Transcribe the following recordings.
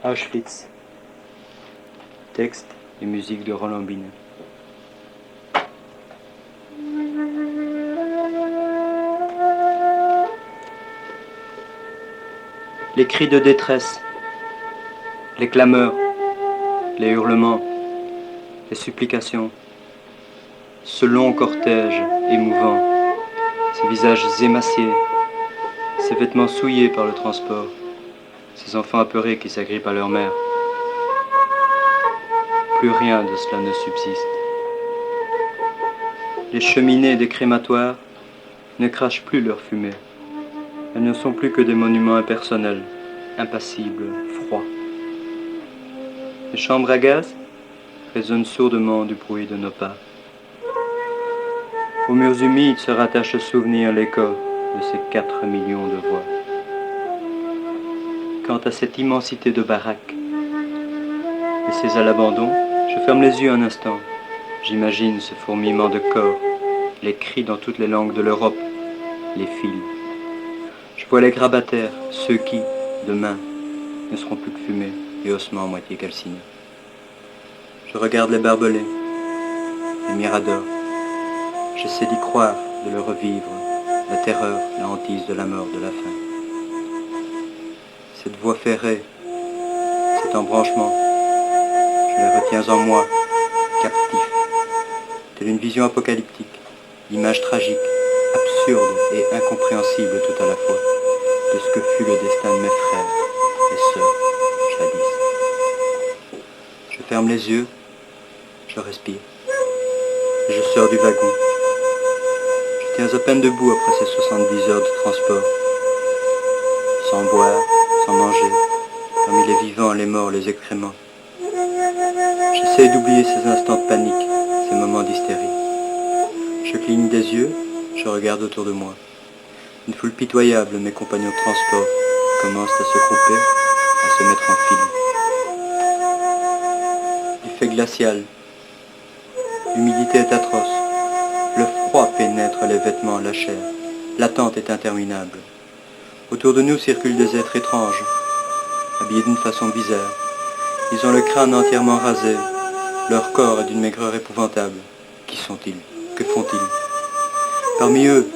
Auschwitz. Texte et musique de Roland Binet. Les cris de détresse, les clameurs, les hurlements, les supplications, ce long cortège émouvant, ces visages émaciés, ces vêtements souillés par le transport, ces enfants apeurés qui s'agrippent à leur mère. Plus rien de cela ne subsiste. Les cheminées des crématoires ne crachent plus leur fumée. Elles ne sont plus que des monuments impersonnels, impassibles, froids. Les chambres à gaz résonnent sourdement du bruit de nos pas. Aux murs humides se rattache le souvenir, l'écho de ces 4 millions de voix. Quant à cette immensité de baraques, laissées à l'abandon, je ferme les yeux un instant. J'imagine ce fourmillement de corps, les cris dans toutes les langues de l'Europe, les fils. Je vois les grabataires, ceux qui, demain, ne seront plus que fumée et ossements à moitié calcinés. Je regarde les barbelés, les miradors. J'essaie d'y croire, de le revivre, la terreur, la hantise de la mort, de la faim. Cette voie ferrée, cet embranchement, je les retiens en moi, captifs, telle une vision apocalyptique, l'image tragique, absurde et incompréhensible tout à la fois, de ce que fut le destin de mes frères et sœurs, jadis. Je ferme les yeux, je respire, et je sors du wagon. Je tiens à peine debout après ces 70 heures de transport, sans boire, sans manger, parmi les vivants, les morts, les excréments. J'essaie d'oublier ces instants de panique, ces moments d'hystérie. Je cligne des yeux, je regarde autour de moi. Une foule pitoyable, mes compagnons de transport commencent à se grouper, à se mettre en file. Il fait glacial. L'humidité est atroce. Le froid pénètre les vêtements, la chair. L'attente est interminable. Autour de nous circulent des êtres étranges, habillés d'une façon bizarre. Ils ont le crâne entièrement rasé. Leur corps est d'une maigreur épouvantable. Qui sont-ils? Que font-ils? Parmi eux,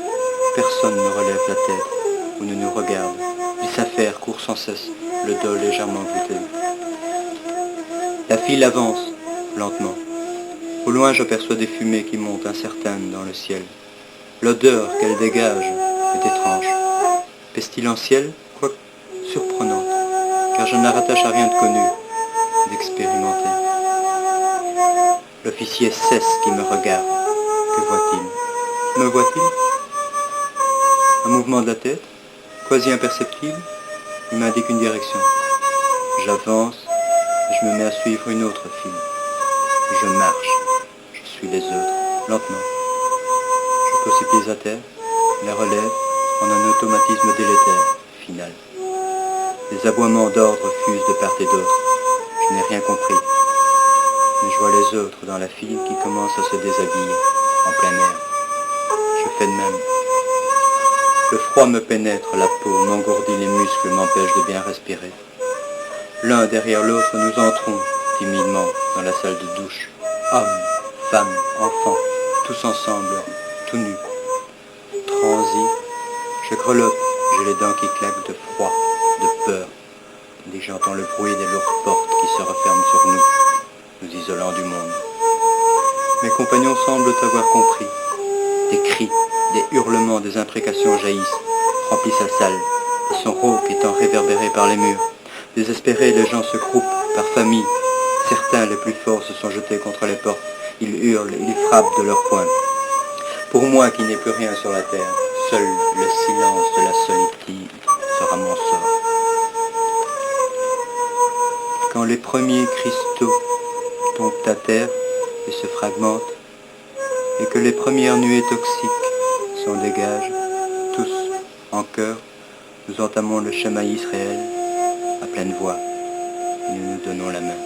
personne ne relève la tête ou ne nous regarde. Ils s'affairent, courent sans cesse, le dos légèrement voûté. La file avance, lentement. Au loin, j'aperçois des fumées qui montent incertaines dans le ciel. L'odeur qu'elles dégagent est étrange, pestilentielle, quoique surprenante, car je ne la rattache à rien de connu, d'expérimenté. L'officier cesse qui me regarde. Que voit-il? Me voit-il? Un mouvement de la tête, quasi imperceptible, il m'indique une direction. J'avance et je me mets à suivre une autre file. Je marche, je suis les autres, lentement. Je pose ses pieds à terre, les relève en un automatisme délétère, final. Les aboiements d'ordre fusent de part et d'autre. Je n'ai rien compris. Mais je vois les autres dans la file qui commencent à se déshabiller, en plein air. Je fais de même. Le froid me pénètre, la peau m'engourdit, les muscles m'empêchent de bien respirer. L'un derrière l'autre, nous entrons timidement dans la salle de douche. Hommes, femmes, enfants, tous ensemble, tout nus. Transi, je grelotte, j'ai les dents qui claquent de froid, de peur. Dès que j'entends le bruit des lourdes portes qui se referment sur nous, nous isolant du monde. Mes compagnons semblent avoir compris. Des cris, des hurlements, des imprécations jaillissent, remplissent la salle, le son rauque étant réverbéré par les murs. Désespérés, les gens se groupent par famille. Certains, les plus forts, se sont jetés contre les portes. Ils hurlent, ils frappent de leurs poings. Pour moi qui n'ai plus rien sur la terre, seul le silence de la solitude sera mon sort. Quand les premiers cristaux tombent à terre et se fragmentent, et que les premières nuées toxiques s'en dégagent, tous, en chœur, nous entamons le Shema Israël à pleine voix, et nous nous donnons la main.